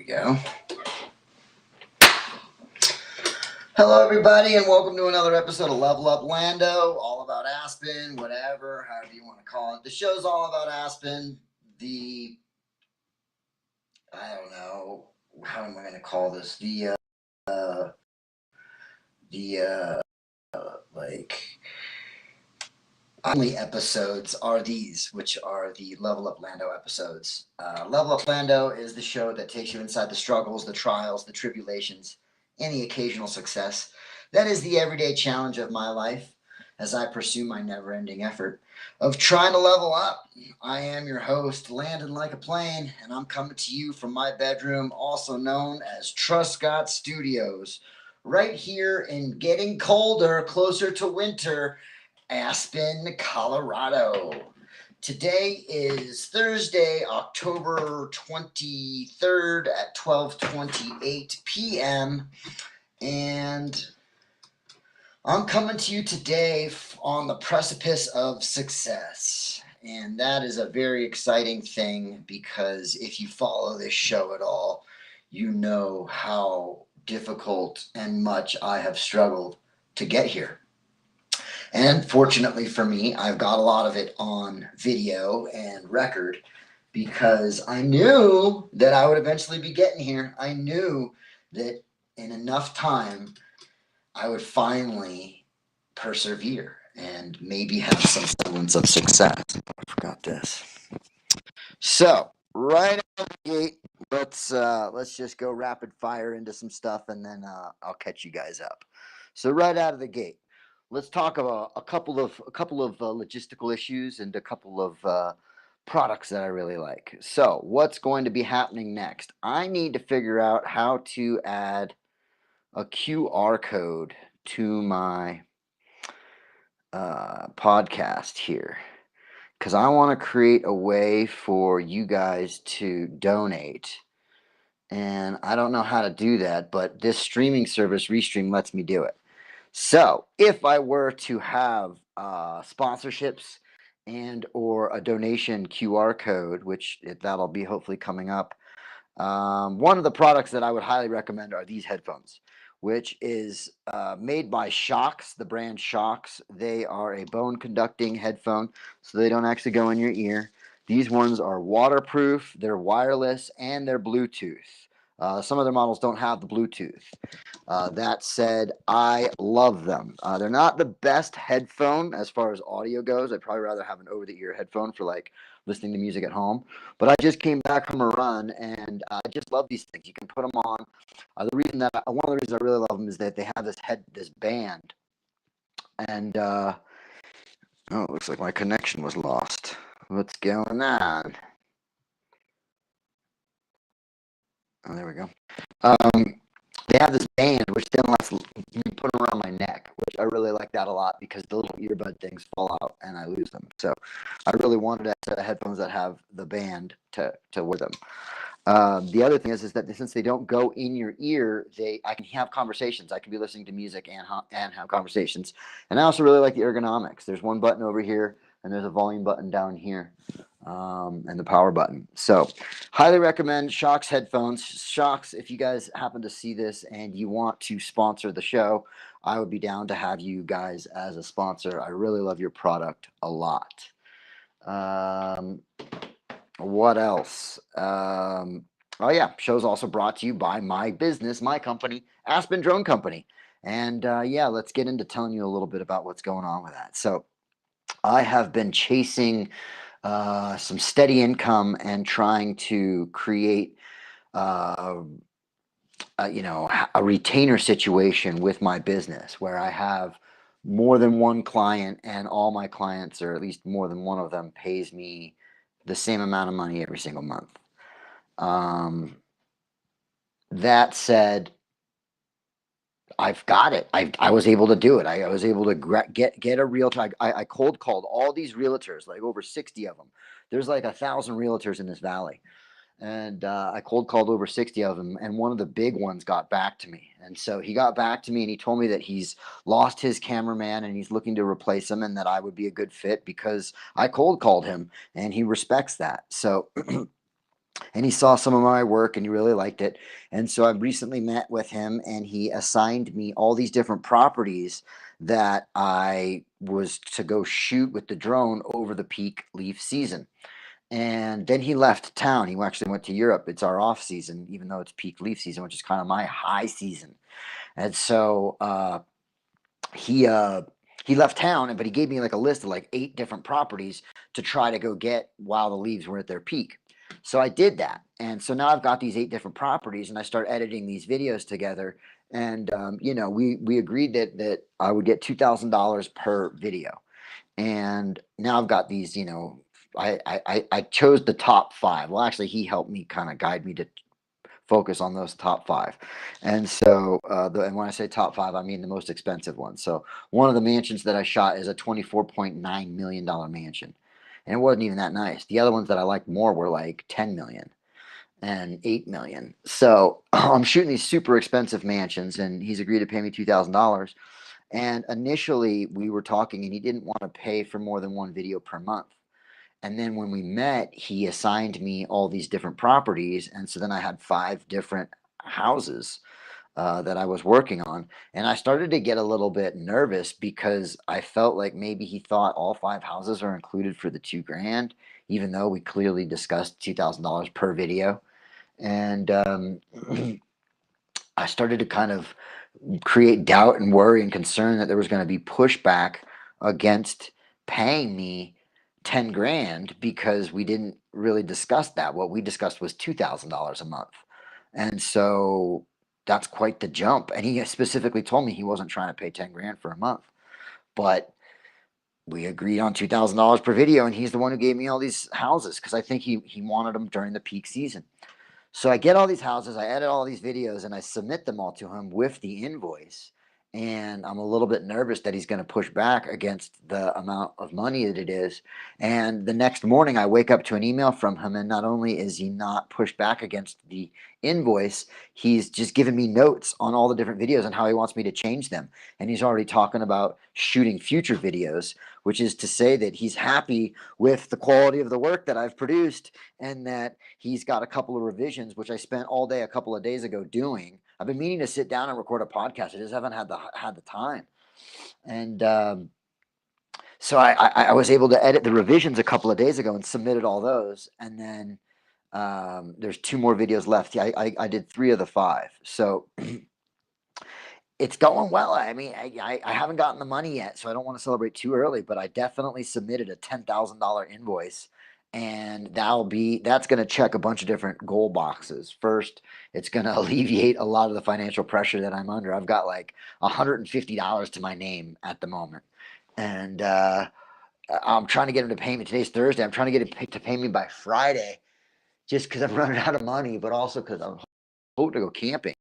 go. Hello, everybody, and welcome to another episode of Level Up Lando, all about Aspen, whatever, however you want to call it. The show's all about Aspen. I don't know, how am I going to call this? Only episodes are these, which are the Level Up Lando episodes. Level Up Lando is the show that takes you inside the struggles, the trials, the tribulations, and the occasional success. That is the everyday challenge of my life as I pursue my never-ending effort of trying to level up. I am your host, Landon Like a Plane, and I'm coming to you from my bedroom, also known as THROGH Studios, right here in getting colder, closer to winter, Aspen, Colorado. Today is Thursday, October 23rd at 12:28 p.m. and I'm coming to you today on the precipice of success. And that is a very exciting thing because if you follow this show at all, you know how difficult and much I have struggled to get here. And fortunately for me, I've got a lot of it on video and record because I knew that I would eventually be getting here. I knew that in enough time, I would finally persevere and maybe have some semblance of success. I forgot this. So, right out of the gate, let's just go rapid fire into some stuff, and then I'll catch you guys up. So, right out of the gate, let's talk about a couple of logistical issues and a couple of products that I really like. So, what's going to be happening next? I need to figure out how to add a QR code to my podcast here because I want to create a way for you guys to donate. And I don't know how to do that, but this streaming service, Restream, lets me do it. So if I were to have sponsorships and or a donation QR code, which that'll be hopefully coming up, one of the products that I would highly recommend are these headphones, which is made by Shocks, the brand Shocks. They are a bone conducting headphone, so they don't actually go in your ear. These ones are waterproof, they're wireless, and they're Bluetooth. Some other models don't have the Bluetooth. That said, I love them. They're not the best headphone as far as audio goes. I'd probably rather have an over-the-ear headphone for like listening to music at home. But I just came back from a run, and I just love these things. You can put them on. The reason that one of the reasons I really love them is that they have this band, and oh, it looks like my connection was lost. What's going on? Oh, there we go. They have this band which then lets me put them around my neck, which I really like that a lot because the little earbud things fall out and I lose them. So I really wanted a set of headphones that have the band to wear them. The other thing is that since they don't go in your ear, I can have conversations. I can be listening to music and have conversations. And I also really like the ergonomics. There's one button over here, and there's a volume button down here, and the power button. So highly recommend Shocks headphones. Shocks, if you guys happen to see this and you want to sponsor the show, I would be down to have you guys as a sponsor. I really love your product a lot. What else? Oh yeah, show's also brought to you by my business, my company, Aspen Drone Company. And yeah, let's get into telling you a little bit about what's going on with that. So I have been chasing some steady income and trying to create a retainer situation with my business where I have more than one client and all my clients, or at least more than one of them, pays me the same amount of money every single month. That said, I've got it. I was able to do it. I was able to get a realtor. I cold called all these realtors, like over 60 of them. There's like 1,000 realtors in this valley. And I cold called over 60 of them. And one of the big ones got back to me. And so he got back to me and he told me that he's lost his cameraman and he's looking to replace him and that I would be a good fit because I cold called him and he respects that. So and he saw some of my work and he really liked it. And so I recently met with him and he assigned me all these different properties that I was to go shoot with the drone over the peak leaf season. And then he left town. He actually went to Europe. It's our off season, even though it's peak leaf season, which is kind of my high season. And so he uh, he left town, but he gave me like a list of like 8 different properties to try to go get while the leaves were at their peak. So I did that, and so now I've got these 8 different properties, and I start editing these videos together. And we agreed that I would get $2,000 per video, and now I've got these. I chose the top 5. Well, actually, he helped me kind of guide me to focus on those top 5. And so, and when I say top 5, I mean the most expensive ones. So one of the mansions that I shot is a $24.9 million mansion, and it wasn't even that nice. The other ones that I liked more were like 10 million and 8 million. So I'm shooting these super expensive mansions, and he's agreed to pay me $2,000. And initially, we were talking, and he didn't want to pay for more than one video per month. And then when we met, he assigned me all these different properties. And so then I had 5 different houses that I was working on. And I started to get a little bit nervous because I felt like maybe he thought all 5 houses are included for the 2 grand, even though we clearly discussed $2,000 per video. And I started to kind of create doubt and worry and concern that there was going to be pushback against paying me 10 grand because we didn't really discuss that. What we discussed was $2,000 a month. And so that's quite the jump. And he specifically told me he wasn't trying to pay 10 grand for a month, but we agreed on $2,000 per video. And he's the one who gave me all these houses because I think he wanted them during the peak season. So I get all these houses, I edit all these videos, and I submit them all to him with the invoice. And I'm a little bit nervous that he's going to push back against the amount of money that it is. And the next morning, I wake up to an email from him, and not only is he not pushed back against the invoice, he's just given me notes on all the different videos and how he wants me to change them. And he's already talking about shooting future videos, which is to say that he's happy with the quality of the work that I've produced, and that he's got a couple of revisions, which I spent all day a couple of days ago doing. I've been meaning to sit down and record a podcast. I just haven't had the time. And so I was able to edit the revisions a couple of days ago and submitted all those. And then there's 2 more videos left. I did 3 of the 5. So it's going well. I mean, I haven't gotten the money yet, so I don't want to celebrate too early, but I definitely submitted a $10,000 invoice. And that's going to check a bunch of different goal boxes. First, it's going to alleviate a lot of the financial pressure that I'm under. I've got like $150 to my name at the moment. And I'm trying to get him to pay me. Today's Thursday. I'm trying to get him to pay me by Friday just because I'm running out of money, but also because I'm hoping to go camping.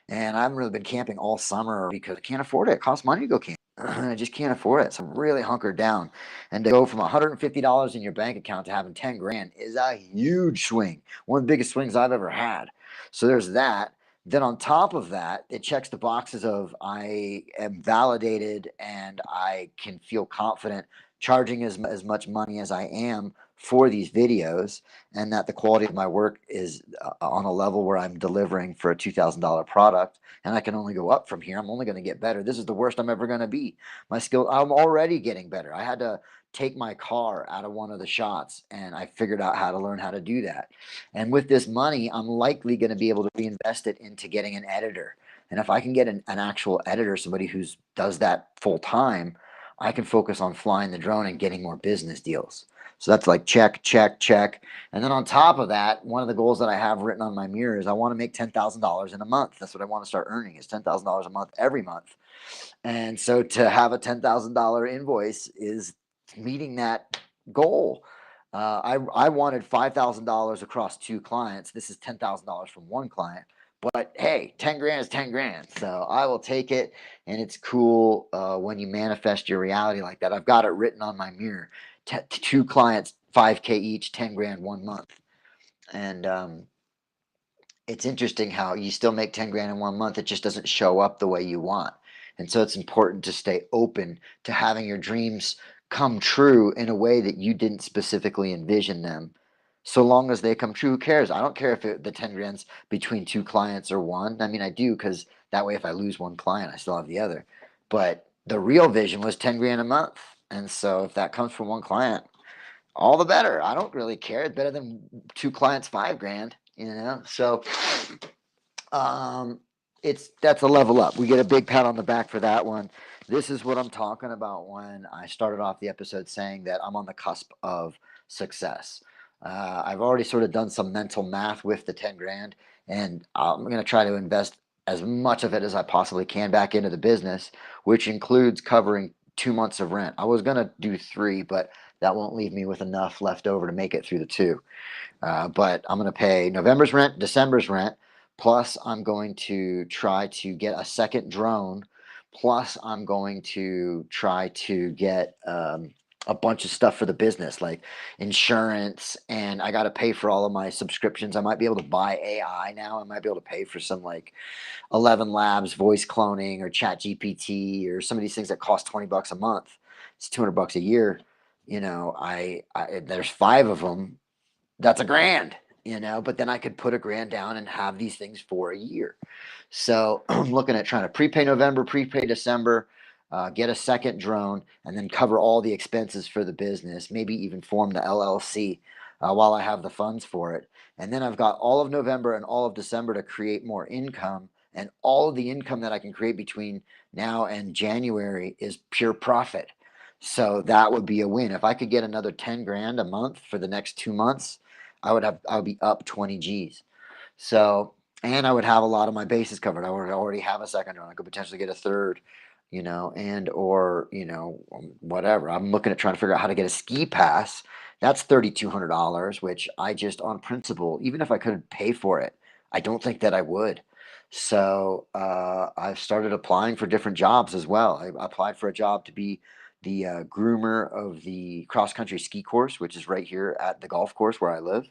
And I haven't really been camping all summer because I can't afford it. It costs money to go camping. I just can't afford it. So I'm really hunkered down. And to go from $150 in your bank account to having 10 grand is a huge swing. One of the biggest swings I've ever had. So there's that. Then on top of that, it checks the boxes of I am validated and I can feel confident charging as much money as I am for these videos, and that the quality of my work is on a level where I'm delivering for a $2,000 product, and I can only go up from here. I'm only going to get better. This is the worst I'm ever going to be. My skill, I'm already getting better. I had to take my car out of one of the shots, and I figured out how to learn how to do that. And with this money, I'm likely going to be able to reinvest it into getting an editor. And if I can get an actual editor, somebody who does that full time, I can focus on flying the drone and getting more business deals. So that's like check, check, check. And then on top of that, one of the goals that I have written on my mirror is I want to make $10,000 in a month. That's what I want to start earning, is $10,000 a month every month. And so to have a $10,000 invoice is meeting that goal. I wanted $5,000 across 2 clients. This is $10,000 from one client. But hey, 10 grand is 10 grand. So I will take it. And it's cool when you manifest your reality like that. I've got it written on my mirror. 2 clients, 5K each, 10 grand 1 month. And it's interesting how you still make 10 grand in 1 month. It just doesn't show up the way you want. And so it's important to stay open to having your dreams come true in a way that you didn't specifically envision them, So long as they come true, who cares? I don't care if the 10 grand's between two clients or one. I mean, I do, because that way if I lose one client, I still have the other. But the real vision was 10 grand a month. And so if that comes from one client, all the better. I don't really care. It's better than two clients, 5 grand, you know? So, um, that's a level up. We get a big pat on the back for that one. This is what I'm talking about when I started off the episode saying that I'm on the cusp of success. I've already sort of done some mental math with the 10 grand, and I'm going to try to invest as much of it as I possibly can back into the business, which includes covering 2 months of rent. I was going to do three, but that won't leave me with enough left over to make it through the two. But I'm going to pay November's rent, December's rent, plus I'm going to try to get a second drone, plus I'm going to try to get a bunch of stuff for the business, like insurance, and I got to pay for all of my subscriptions. I might be able to buy AI now. I might be able to pay for some like 11 Labs voice cloning or Chat GPT or some of these things that cost $20 a month. It's $200 a year. You know, there's five of them, that's a grand, but then I could put a grand down and have these things for a year. So I'm looking at trying to prepay November, prepay December, get a second drone, and then cover all the expenses for the business, maybe even form the LLC while I have the funds for it. And then I've got all of November and all of December to create more income. And all of the income that I can create between now and January is pure profit. So that would be a win. If I could get another 10 grand a month for the next 2 months, I would be up 20 G's. So, and I would have a lot of my bases covered. I would already have a second round. I could potentially get a third, and or whatever. I'm looking at trying to figure out how to get a ski pass. That's $3,200, which I just on principle, even if I couldn't pay for it, I don't think that I would. So I've started applying for different jobs as well. I applied for a job to be the groomer of the cross country ski course, which is right here at the golf course where I live.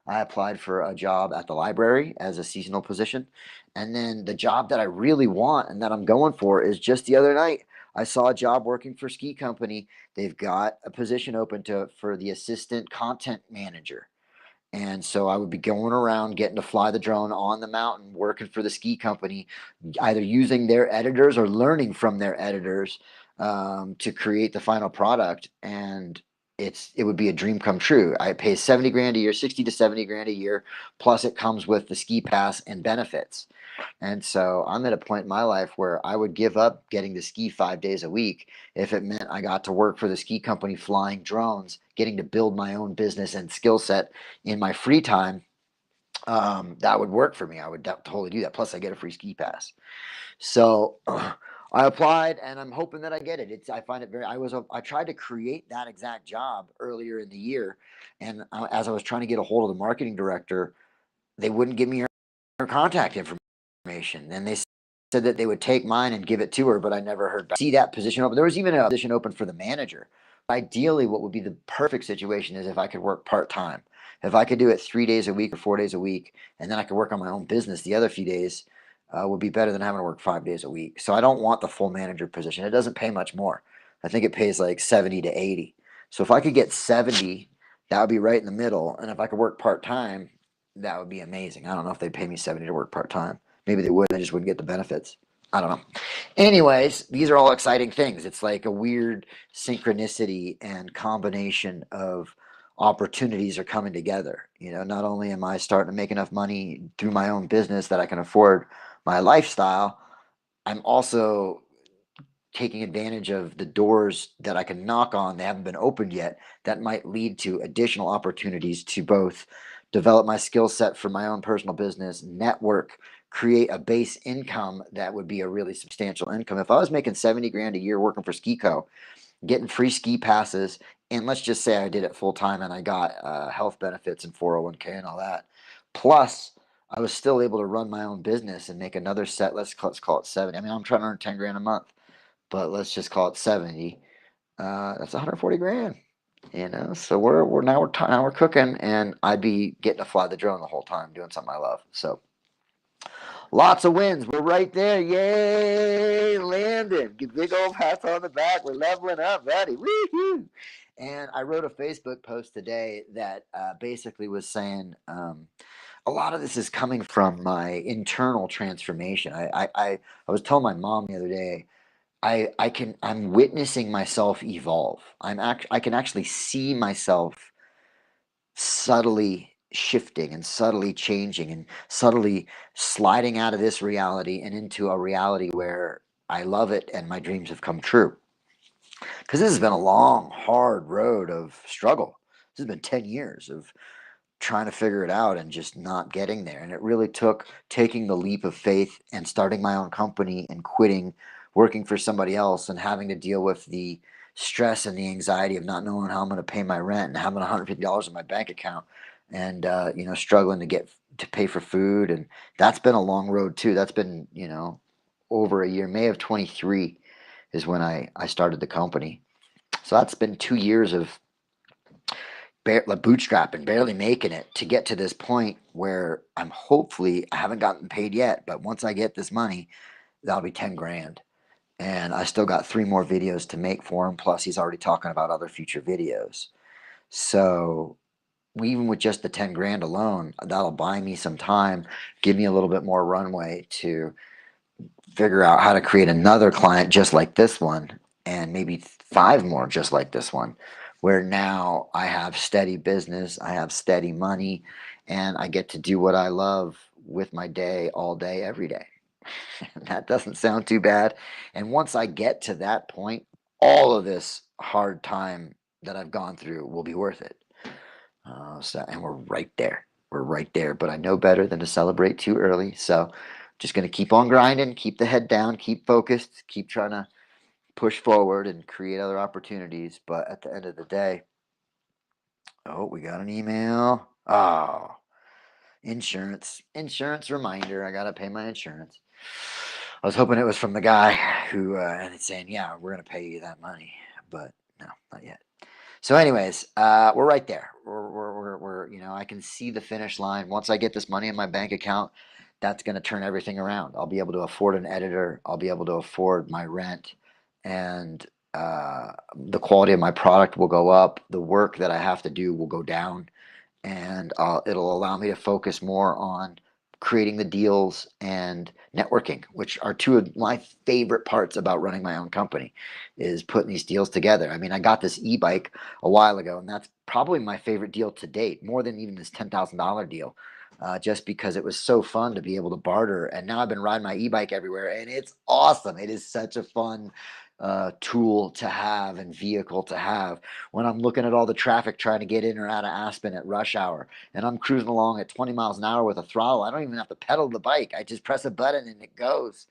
I applied for a job at the library as a seasonal position. And then the job that I really want and that I'm going for is just the other night. I saw a job working for ski company. They've got a position open for the assistant content manager. And so I would be going around getting to fly the drone on the mountain, working for the ski company, either using their editors or learning from their editors to create the final product. And it would be a dream come true. I pay 70 grand a year, 60 to 70 grand a year, plus it comes with the ski pass and benefits. And so I'm at a point in my life where I would give up getting to ski 5 days a week if it meant I got to work for the ski company flying drones, getting to build my own business and skill set in my free time. That would work for me. I would totally do that. Plus, I get a free ski pass. So I applied, and I'm hoping that I get it. I find it very. I tried to create that exact job earlier in the year, and as I was trying to get a hold of the marketing director, they wouldn't give me her contact information. And they said that they would take mine and give it to her, but I never heard back. See that position open. There was even a position open for the manager. Ideally, what would be the perfect situation is if I could work part time. If I could do it 3 days a week or 4 days a week, and then I could work on my own business the other few days, would be better than having to work 5 days a week. So I don't want the full manager position. It doesn't pay much more. I think it pays like 70 to 80. So if I could get 70, that would be right in the middle. And if I could work part time, that would be amazing. I don't know if they'd pay me 70 to work part time. Maybe they would. I just wouldn't get the benefits. I don't know. Anyways, these are all exciting things. It's like a weird synchronicity and combination of opportunities are coming together. Not only am I starting to make enough money through my own business that I can afford my lifestyle, I'm also taking advantage of the doors that I can knock on. They haven't been opened yet. That might lead to additional opportunities to both develop my skill set for my own personal business, network, create a base income that would be a really substantial income. If I was making 70 grand a year working for Skico, getting free ski passes, and let's just say I did it full time and I got health benefits and 401k and all that, plus I was still able to run my own business and make another set. Let's call it 70. I mean, I'm trying to earn 10 grand a month, but let's just call it 70. That's 140 grand. So now we're cooking, and I'd be getting to fly the drone the whole time doing something I love. So lots of wins. We're right there. Yay, Landon. Give big old pats on the back. We're leveling up, buddy. Woo-hoo. And I wrote a Facebook post today that basically was saying a lot of this is coming from my internal transformation. I was telling my mom the other day, I'm witnessing myself evolve. I can actually see myself subtly shifting and subtly changing and subtly sliding out of this reality and into a reality where I love it and my dreams have come true. Because this has been a long, hard road of struggle. This has been 10 years of trying to figure it out and just not getting there. And it really took taking the leap of faith and starting my own company and quitting working for somebody else and having to deal with the stress and the anxiety of not knowing how I'm going to pay my rent and having $150 in my bank account and struggling to get to pay for food. And that's been a long road too. That's been over a year. May of 23 is when I started the company. So that's been 2 years of like bootstrapping, barely making it to get to this point where I haven't gotten paid yet, but once I get this money, that'll be 10 grand. And I still got 3 more videos to make for him. Plus, he's already talking about other future videos. So, even with just the 10 grand alone, that'll buy me some time, give me a little bit more runway to figure out how to create another client just like this one, and maybe 5 more just like this one, where now I have steady business, I have steady money, and I get to do what I love with my day all day, every day. That doesn't sound too bad. And once I get to that point, all of this hard time that I've gone through will be worth it. And we're right there. We're right there. But I know better than to celebrate too early. So just going to keep on grinding, keep the head down, keep focused, keep trying to push forward and create other opportunities. But at the end of the day, oh, we got an email. Oh, insurance reminder. I got to pay my insurance. I was hoping it was from the guy who, and it's saying, yeah, we're going to pay you that money. But no, not yet. So, anyways, we're right there. I can see the finish line. Once I get this money in my bank account, that's going to turn everything around. I'll be able to afford an editor. I'll be able to afford my rent, and the quality of my product will go up. The work that I have to do will go down, and it'll allow me to focus more on creating the deals and networking, which are 2 of my favorite parts about running my own company, is putting these deals together. I mean, I got this e-bike a while ago, and that's probably my favorite deal to date, more than even this $10,000 deal. Just because it was so fun to be able to barter, and now I've been riding my e-bike everywhere, and it's awesome. It is such a fun tool to have and vehicle to have when I'm looking at all the traffic trying to get in or out of Aspen at rush hour, and I'm cruising along at 20 miles an hour with a throttle. I don't even have to pedal the bike. I just press a button and it goes.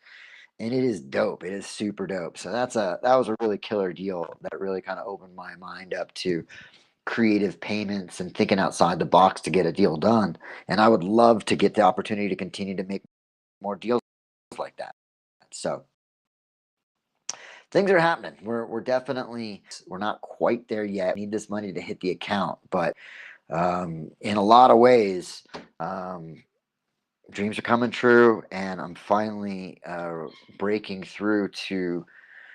And it is dope. It is super dope. So that was a really killer deal that really kind of opened my mind up to creative payments and thinking outside the box to get a deal done. And I would love to get the opportunity to continue to make more deals like that. So things are happening. We're not quite there yet. We need this money to hit the account, but in a lot of ways, um, dreams are coming true, and I'm finally breaking through to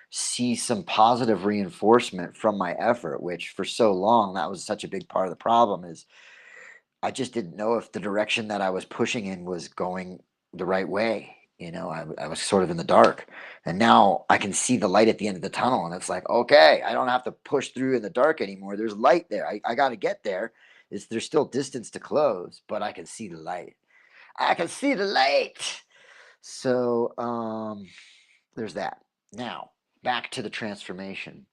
see some positive reinforcement from my effort, which for so long that was such a big part of the problem. Is I just didn't know if the direction that I was pushing in was going the right way. I was sort of in the dark, and now I can see the light at the end of the tunnel, and it's like, okay, I don't have to push through in the dark anymore. There's light there. I got to get there. There's still distance to close, but I can see the light. I can see the light. So there's that. Now back to the transformation.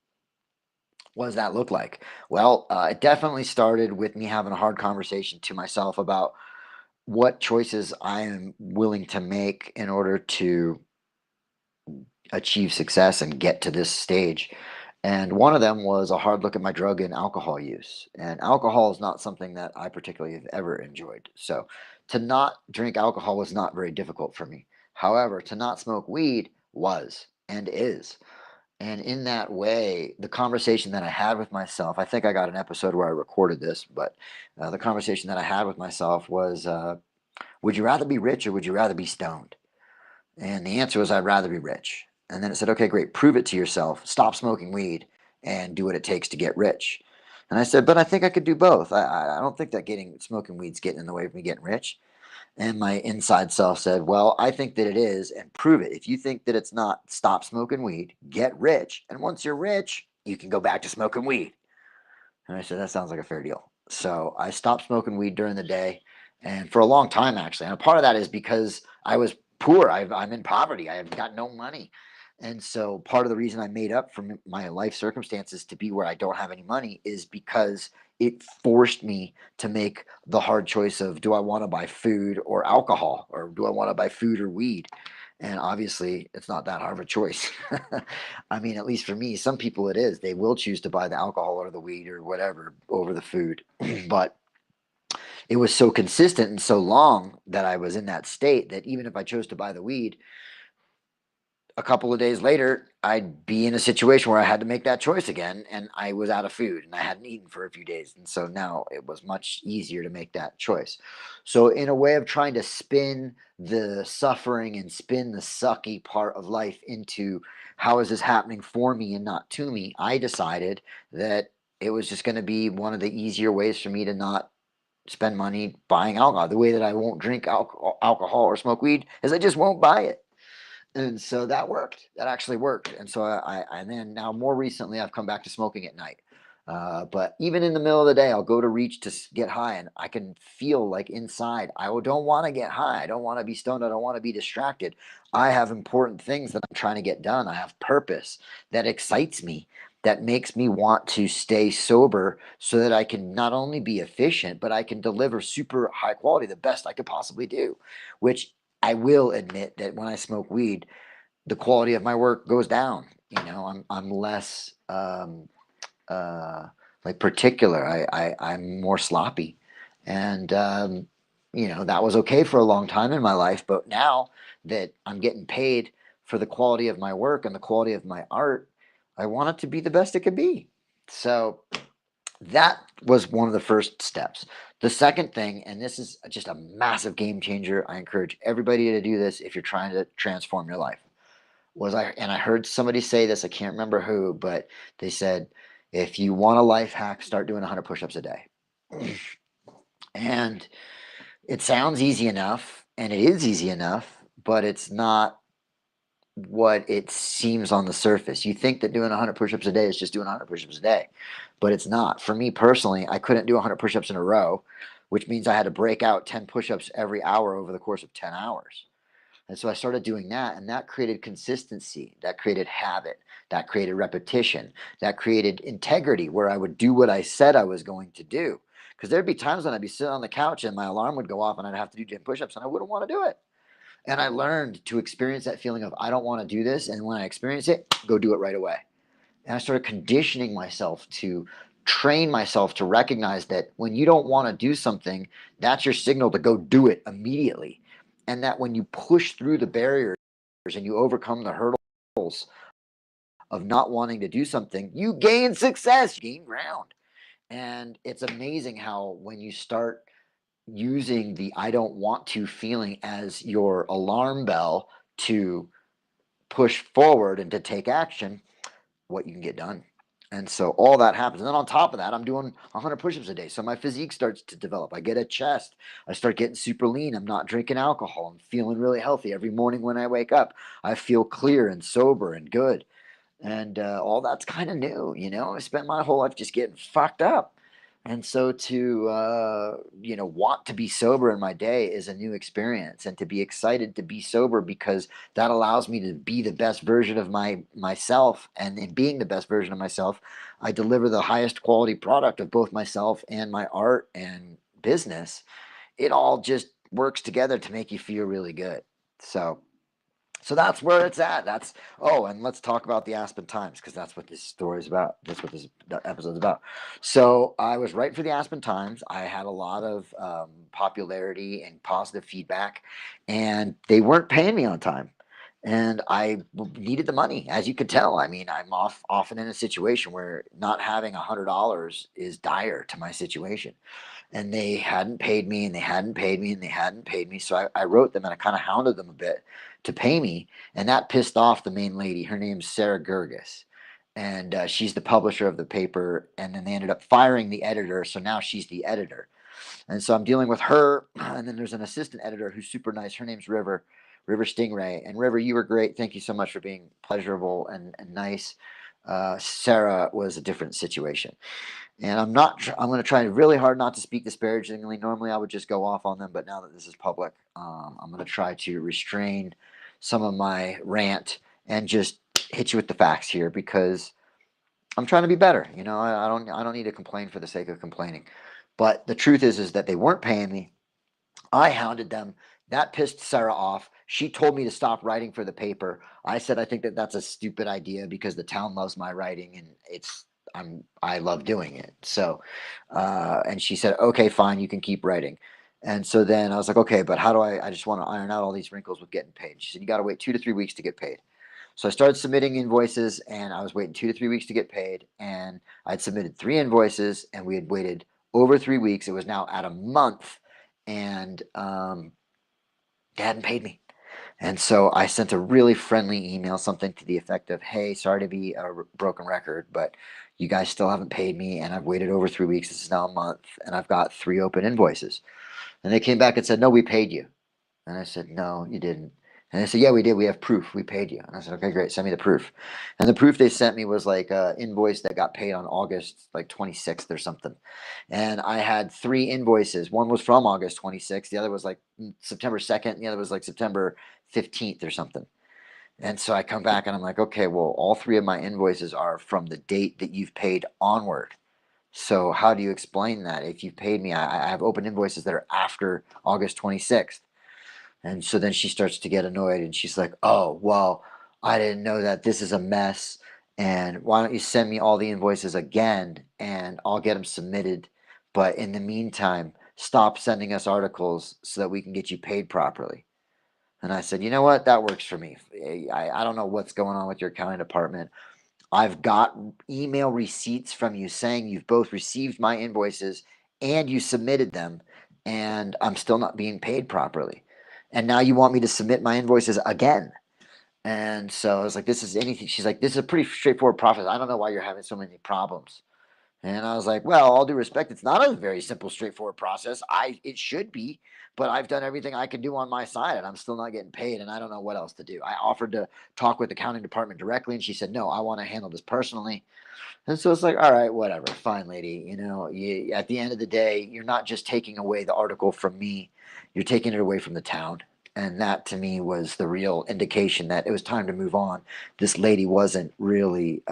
What does that look like? Well, it definitely started with me having a hard conversation to myself about what choices I am willing to make in order to achieve success and get to this stage. And one of them was a hard look at my drug and alcohol use. And alcohol is not something that I particularly have ever enjoyed. So to not drink alcohol was not very difficult for me. However, to not smoke weed was and is. And in that way, the conversation that I had with myself, I think I got an episode where I recorded this, but the conversation that I had with myself was, would you rather be rich or would you rather be stoned? And the answer was, I'd rather be rich. And then it said, okay, great, prove it to yourself. Stop smoking weed and do what it takes to get rich. And I said, but I think I could do both. I don't think that smoking weed's getting in the way of me getting rich. And my inside self said, well, I think that it is, and prove it. If you think that it's not, stop smoking weed, get rich. And once you're rich, you can go back to smoking weed. And I said, that sounds like a fair deal. So I stopped smoking weed during the day, and for a long time, actually. And a part of that is because I was poor. I'm in poverty. I've got no money. And so part of the reason I made up for my life circumstances to be where I don't have any money is because it forced me to make the hard choice of, do I want to buy food or alcohol, or do I want to buy food or weed? And obviously, it's not that hard of a choice. I mean, at least for me, some people it is. They will choose to buy the alcohol or the weed or whatever over the food. But it was so consistent and so long that I was in that state that even if I chose to buy the weed, a couple of days later, I'd be in a situation where I had to make that choice again, and I was out of food and I hadn't eaten for a few days. And so now it was much easier to make that choice. So, in a way of trying to spin the suffering and spin the sucky part of life into how is this happening for me and not to me, I decided that it was just going to be one of the easier ways for me to not spend money buying alcohol. The way that I won't drink alcohol or smoke weed is I just won't buy it. And so that worked. That actually worked. And so and then now more recently, I've come back to smoking at night. But even in the middle of the day, I'll go to reach to get high, and I can feel like inside, I don't want to get high. I don't want to be stoned. I don't want to be distracted. I have important things that I'm trying to get done. I have purpose that excites me, that makes me want to stay sober so that I can not only be efficient, but I can deliver super high quality, the best I could possibly do, which I will admit that when I smoke weed, the quality of my work goes down. I'm less uh, like particular. I'm more sloppy, and that was okay for a long time in my life. But now that I'm getting paid for the quality of my work and the quality of my art, I want it to be the best it could be. So that was one of the first steps. The second thing, and this is just a massive game changer, I encourage everybody to do this if you're trying to transform your life. I heard somebody say this, I can't remember who, but they said, if you want a life hack, start doing 100 push-ups a day. And it sounds easy enough, and it is easy enough, but it's not what it seems on the surface. You think that doing 100 push-ups a day is just doing 100 push-ups a day, but it's not. For me personally, I couldn't do 100 push-ups in a row, which means I had to break out 10 push-ups every hour over the course of 10 hours. And so I started doing that, and that created consistency, that created habit, that created repetition, that created integrity, where I would do what I said I was going to do. Because there'd be times when I'd be sitting on the couch and my alarm would go off and I'd have to do 10 push-ups and I wouldn't want to do it. And I learned to experience that feeling of, I don't want to do this. And when I experience it, go do it right away. And I started conditioning myself to train myself to recognize that when you don't want to do something, that's your signal to go do it immediately. And that when you push through the barriers and you overcome the hurdles of not wanting to do something, you gain success, you gain ground. And it's amazing how when you start using the I don't want to feeling as your alarm bell to push forward and to take action, what you can get done. And so all that happens. And then on top of that, I'm doing 100 push-ups a day. So my physique starts to develop. I get a chest. I start getting super lean. I'm not drinking alcohol. I'm feeling really healthy. Every morning when I wake up, I feel clear and sober and good. And all that's kind of new. I spent my whole life just getting fucked up. And so to want to be sober in my day is a new experience, and to be excited to be sober because that allows me to be the best version of myself. And in being the best version of myself, I deliver the highest quality product of both myself and my art and business. It all just works together to make you feel really good. So that's where it's at. And let's talk about the Aspen Times, because that's what this story is about. That's what this episode is about. So I was writing for the Aspen Times. I had a lot of popularity and positive feedback, and they weren't paying me on time. And I needed the money, as you could tell. I mean, I'm often in a situation where not having $100 is dire to my situation. And they hadn't paid me, and they hadn't paid me, and they hadn't paid me. So I wrote them, and I kind of hounded them a bit to pay me. And that pissed off the main lady. Her name's Sarah Gerges. and she's the publisher of the paper. And then they ended up firing the editor, so now she's the editor. And so I'm dealing with her, and then there's an assistant editor who's super nice. Her name's River Stingray. And River, you were great. Thank you so much for being pleasurable and nice. Sarah was a different situation. And I'm going to try really hard not to speak disparagingly. Normally I would just go off on them, but now that this is public, I'm going to try to restrain some of my rant and just hit you with the facts here, because I'm trying to be better. I don't need to complain for the sake of complaining. But the truth is that they weren't paying me. I hounded them. That pissed Sarah off. She told me to stop writing for the paper. I said I think that that's a stupid idea because the town loves my writing, and I love doing it. So, and she said, okay, fine, you can keep writing. And so then I was like, okay, but how do I just want to iron out all these wrinkles with getting paid? She said, you got to wait 2 to 3 weeks to get paid. So I started submitting invoices, and I was waiting 2 to 3 weeks to get paid. And I'd submitted 3 invoices, and we had waited over 3 weeks. It was now at a month, and they hadn't paid me. And so I sent a really friendly email, something to the effect of, hey, sorry to be a broken record, but you guys still haven't paid me, and I've waited over 3 weeks. This is now a month, and I've got 3 open invoices. And they came back and said, no, we paid you. And I said, no, you didn't. And they said, yeah, we did. We have proof. We paid you. And I said, okay, great. Send me the proof. And the proof they sent me was like an invoice that got paid on August like 26th or something. And I had 3 invoices. One was from August 26th. The other was like September 2nd. And the other was like September 15th or something. And so I come back and I'm like, okay, well, all 3 of my invoices are from the date that you've paid onward. So how do you explain that? If you've paid me, I have open invoices that are after August 26th. And so then she starts to get annoyed, and she's like, oh, well, I didn't know that. This is a mess. And why don't you send me all the invoices again, and I'll get them submitted. But in the meantime, stop sending us articles so that we can get you paid properly. And I said, you know what? That works for me. I don't know what's going on with your accounting department. I've got email receipts from you saying you've both received my invoices and you submitted them, and I'm still not being paid properly. And now you want me to submit my invoices again. And so I was like, this is anything. She's like, this is a pretty straightforward process. I don't know why you're having so many problems. And I was like, well, all due respect, it's not a very simple, straightforward process. It should be, but I've done everything I can do on my side, and I'm still not getting paid, and I don't know what else to do. I offered to talk with the accounting department directly, and she said, no, I want to handle this personally. And so it's like, all right, whatever, fine, lady. At the end of the day, you're not just taking away the article from me, you're taking it away from the town. And that to me was the real indication that it was time to move on. This lady wasn't really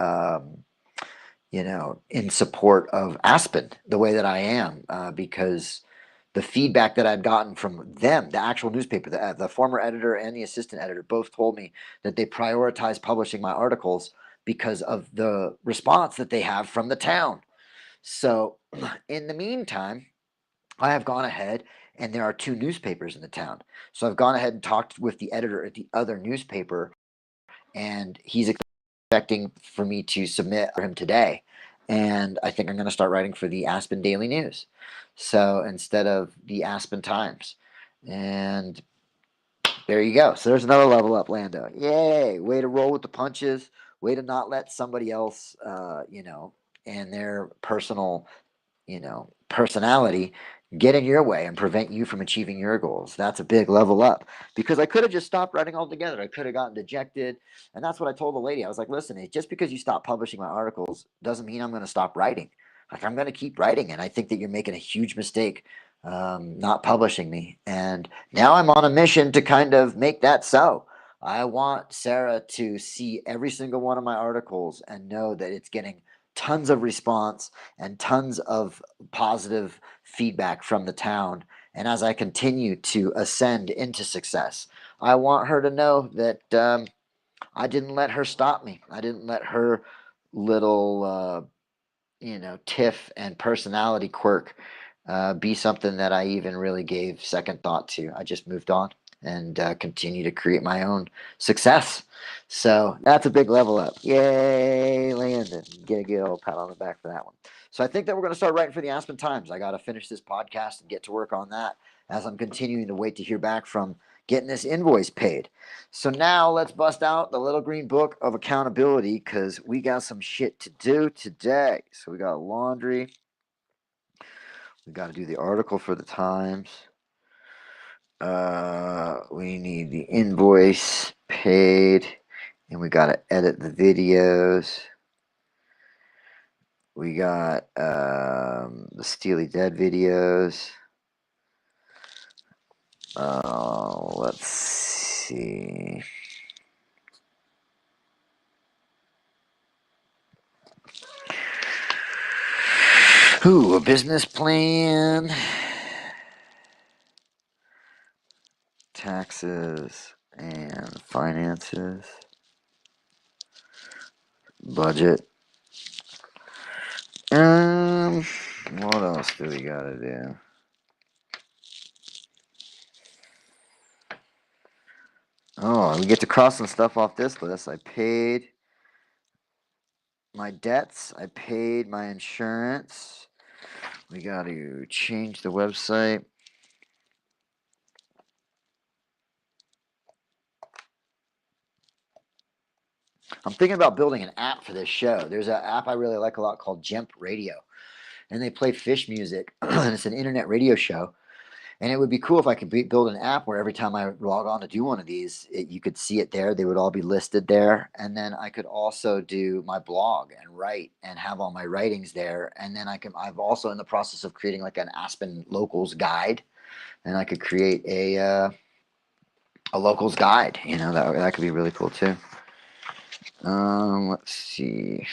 in support of Aspen the way that I am, because the feedback that I'd gotten from them, the actual newspaper, the former editor and the assistant editor, both told me that they prioritize publishing my articles because of the response that they have from the town. So, in the meantime, I have gone ahead, and there are 2 newspapers in the town. So I've gone ahead and talked with the editor at the other newspaper, and he's expecting for me to submit for him today. And I think I'm going to start writing for the Aspen Daily News. So instead of the Aspen Times. And there you go. So there's another level up, Lando. Yay. Way to roll with the punches. Way to not let somebody else, and their personality get in your way and prevent you from achieving your goals. That's a big level up, because I could have just stopped writing altogether. I could have gotten dejected. And that's what I told the lady. I was like, listen, just because you stop publishing my articles doesn't mean I'm going to stop writing. Like, I'm going to keep writing. And I think that you're making a huge mistake, not publishing me. And now I'm on a mission to kind of make that so. I want Sarah to see every single one of my articles and know that it's getting tons of response and tons of positive feedback from the town. And as I continue to ascend into success, I want her to know that I didn't let her stop me. I didn't let her little, tiff and personality quirk be something that I even really gave second thought to. I just moved on and continue to create my own success. So that's a big level up. Yay, Landon. Get a good old pat on the back for that one. So I think that we're going to start writing for the Aspen Times. I got to finish this podcast and get to work on that as I'm continuing to wait to hear back from getting this invoice paid. So now let's bust out the little green book of accountability because we got some shit to do today. So we got laundry. We got to do the article for the Times. We need the invoice paid, and we got to edit the videos. We got the Steely Dead videos. Let's see. Ooh, a business plan. Taxes and finances. Budget. What else do we gotta do? Oh, we get to cross some stuff off this list. I paid my debts. I paid my insurance. We got to change the website. I'm thinking about building an app for this show. There's an app I really like a lot called Jemp Radio, and they play fish music, and it's an internet radio show. And it would be cool if I could build an app where every time I log on to do one of these, you could see it there. They would all be listed there. And then I could also do my blog and write and have all my writings there. And then I'm also in the process of creating like an Aspen locals guide. And I could create a locals guide. You know, that could be really cool too. Let's see.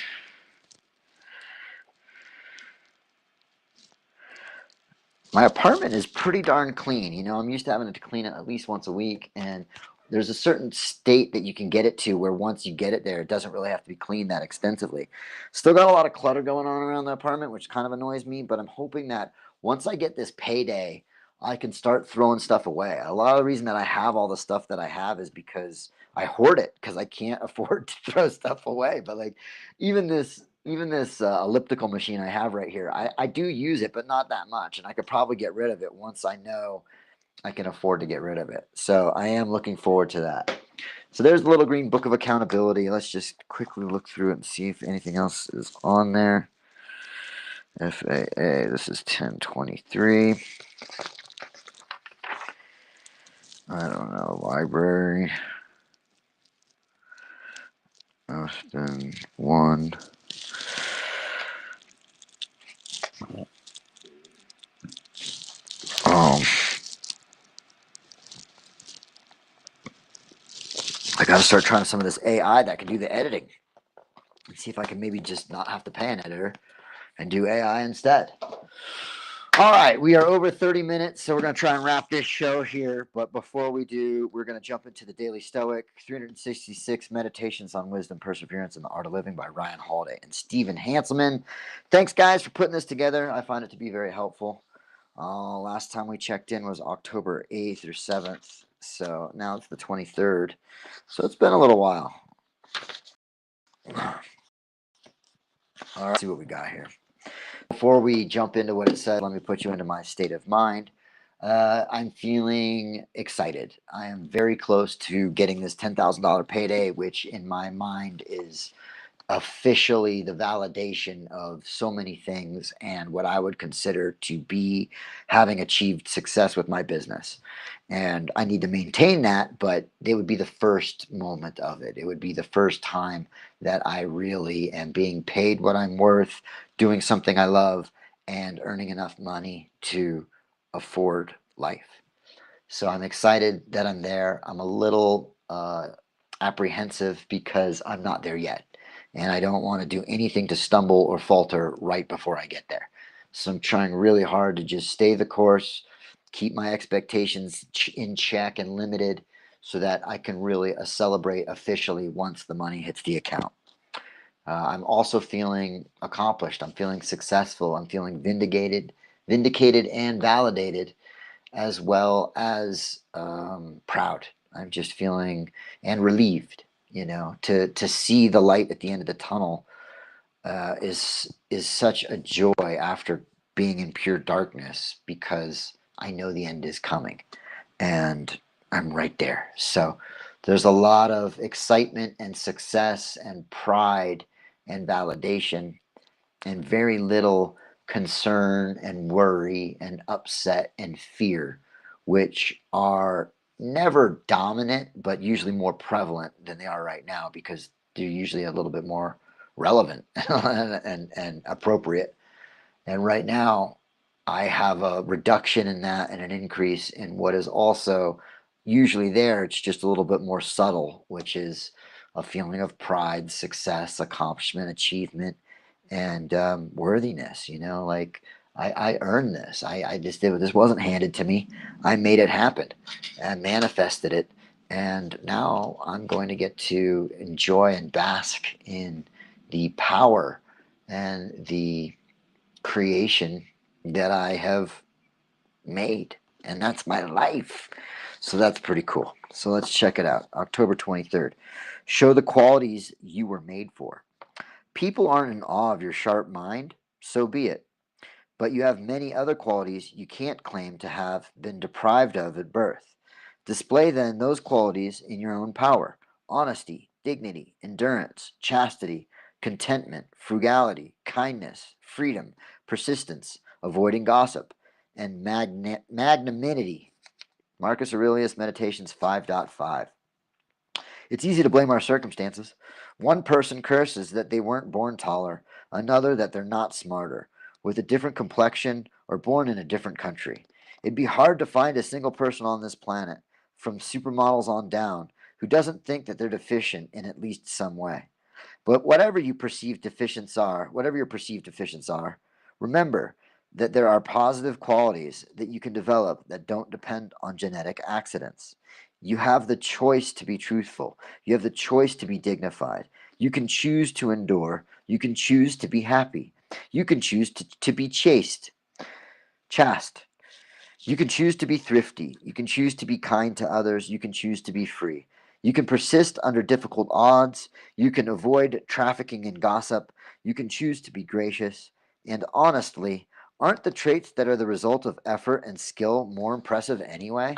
My apartment is pretty darn clean. You know, I'm used to having to clean it at least once a week, and there's a certain state that you can get it to where once you get it there, it doesn't really have to be cleaned that extensively. Still got a lot of clutter going on around the apartment, which kind of annoys me, but I'm hoping that once I get this payday, I can start throwing stuff away. A lot of the reason that I have all the stuff that I have is because I hoard it because I can't afford to throw stuff away. But like even this elliptical machine I have right here, I do use it, but not that much. And I could probably get rid of it once I know I can afford to get rid of it. So I am looking forward to that. So there's the little green book of accountability. Let's just quickly look through it and see if anything else is on there. FAA, this is 1023. I don't know, library. Aspen 1. I got to start trying some of this AI that can do the editing. And see if I can maybe just not have to pay an editor and do AI instead. All right, we are over 30 minutes, so we're going to try and wrap this show here. But before we do, we're going to jump into the Daily Stoic, 366 Meditations on Wisdom, Perseverance, and the Art of Living by Ryan Holiday and Stephen Hanselman. Thanks, guys, for putting this together. I find it to be very helpful. Last time we checked in was October 8th or 7th, so now it's the 23rd. So it's been a little while. All right, let's see what we got here. Before we jump into what it said, let me put you into my state of mind. I'm feeling excited. I am very close to getting this $10,000 payday, which in my mind is officially the validation of so many things and what I would consider to be having achieved success with my business. And I need to maintain that, but it would be the first moment of it. It would be the first time that I really am being paid what I'm worth, doing something I love, and earning enough money to afford life. So I'm excited that I'm there. I'm a little apprehensive because I'm not there yet. And I don't want to do anything to stumble or falter right before I get there. So I'm trying really hard to just stay the course, keep my expectations in check and limited so that I can really celebrate officially once the money hits the account. I'm also feeling accomplished. I'm feeling successful. I'm feeling vindicated and validated, as well as proud. I'm just feeling and relieved, to see the light at the end of the tunnel is such a joy after being in pure darkness because I know the end is coming, and I'm right there. So there's a lot of excitement and success and pride and validation, and very little concern and worry and upset and fear, which are never dominant, but usually more prevalent than they are right now because they're usually a little bit more relevant and appropriate. And right now, I have a reduction in that and an increase in what is also usually there. It's just a little bit more subtle, which is a feeling of pride, success, accomplishment, achievement, and worthiness. You know, like I earned this. I just did. This wasn't handed to me. I made it happen and manifested it. And now I'm going to get to enjoy and bask in the power and the creation that I have made. And that's my life. So that's pretty cool. So let's check it out. October 23rd. Show the qualities you were made for. People aren't in awe of your sharp mind, so be it. But you have many other qualities you can't claim to have been deprived of at birth. Display then those qualities in your own power: honesty, dignity, endurance, chastity, contentment, frugality, kindness, freedom, persistence, avoiding gossip, and magnanimity. Marcus Aurelius Meditations 5.5. It's easy to blame our circumstances. One person curses that they weren't born taller, another that they're not smarter, with a different complexion, or born in a different country. It'd be hard to find a single person on this planet, from supermodels on down, who doesn't think that they're deficient in at least some way. But whatever your perceived deficiencies are, remember that there are positive qualities that you can develop that don't depend on genetic accidents. You have the choice to be truthful. You have the choice to be dignified. You can choose to endure. You can choose to be happy. You can choose to be chaste. You can choose to be thrifty. You can choose to be kind to others. You can choose to be free. You can persist under difficult odds. You can avoid trafficking in gossip. You can choose to be gracious. And honestly, aren't the traits that are the result of effort and skill more impressive anyway?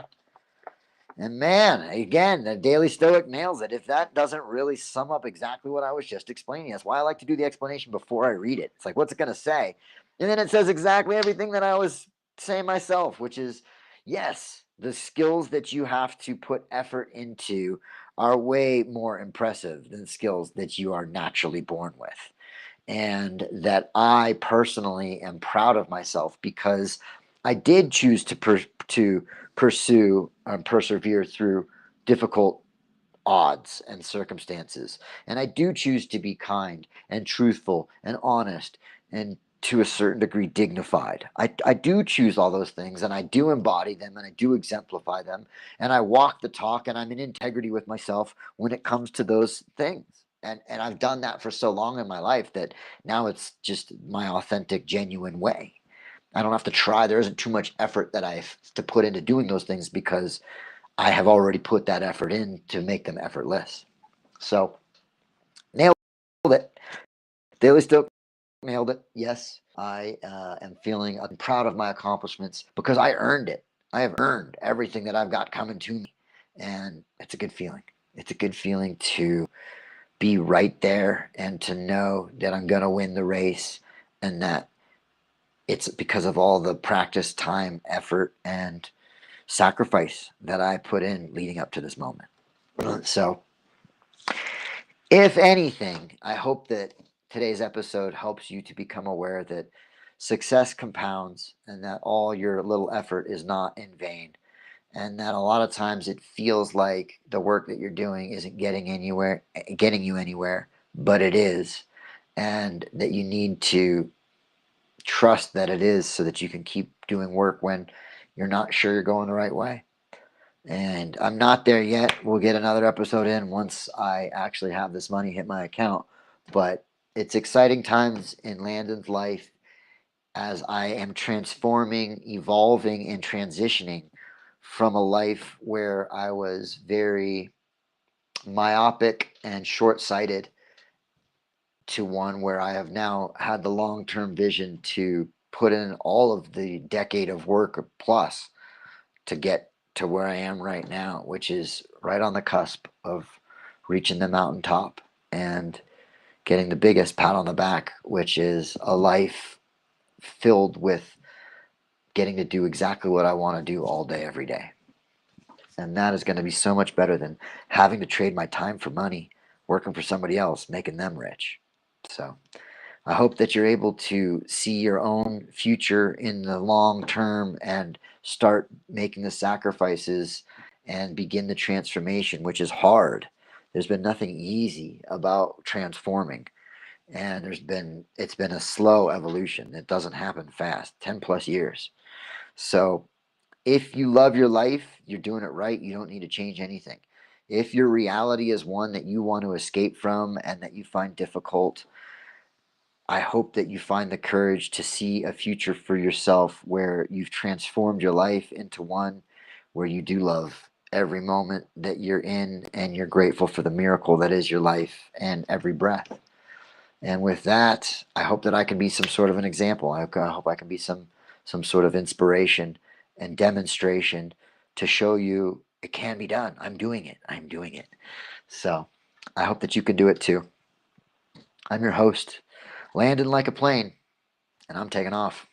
And man, again, the Daily Stoic nails it. If that doesn't really sum up exactly what I was just explaining, that's why I like to do the explanation before I read it. It's like, what's it going to say? And then it says exactly everything that I was saying myself, which is yes, the skills that you have to put effort into are way more impressive than skills that you are naturally born with. And that I personally am proud of myself because I did choose to pursue and persevere through difficult odds and circumstances. And I do choose to be kind and truthful and honest and to a certain degree dignified. I do choose all those things and I do embody them and I do exemplify them and I walk the talk and I'm in integrity with myself when it comes to those things. And I've done that for so long in my life that now it's just my authentic, genuine way. I don't have to try. There isn't too much effort that I have to put into doing those things because I have already put that effort in to make them effortless. So nailed it. Daily Stoic nailed it. Yes, I am feeling proud of my accomplishments because I earned it. I have earned everything that I've got coming to me, and it's a good feeling. It's a good feeling to be right there and to know that I'm going to win the race and that it's because of all the practice, time, effort, and sacrifice that I put in leading up to this moment. So, if anything, I hope that today's episode helps you to become aware that success compounds and that all your little effort is not in vain. And that a lot of times it feels like the work that you're doing isn't getting you anywhere, but it is. And that you need to trust that it is so that you can keep doing work when you're not sure you're going the right way. And I'm not there yet. We'll get another episode in once I actually have this money hit my account. But it's exciting times in Landon's life as I am transforming, evolving, and transitioning from a life where I was very myopic and short sighted to one where I have now had the long term vision to put in all of the decade of work plus to get to where I am right now, which is right on the cusp of reaching the mountaintop and getting the biggest pat on the back, which is a life filled with getting to do exactly what I want to do all day, every day. And that is going to be so much better than having to trade my time for money, working for somebody else, making them rich. So I hope that you're able to see your own future in the long term and start making the sacrifices and begin the transformation, which is hard. There's been nothing easy about transforming, and it's been a slow evolution. It doesn't happen fast. 10 plus years. So if you love your life, you're doing it right. You don't need to change anything. If your reality is one that you want to escape from and that you find difficult, I hope that you find the courage to see a future for yourself where you've transformed your life into one where you do love every moment that you're in and you're grateful for the miracle that is your life and every breath. And with that, I hope that I can be some sort of an example. I hope I can be some sort of inspiration and demonstration to show you it can be done. I'm doing it. I'm doing it. So I hope that you can do it too. I'm your host, Landon Like a Plane, and I'm taking off.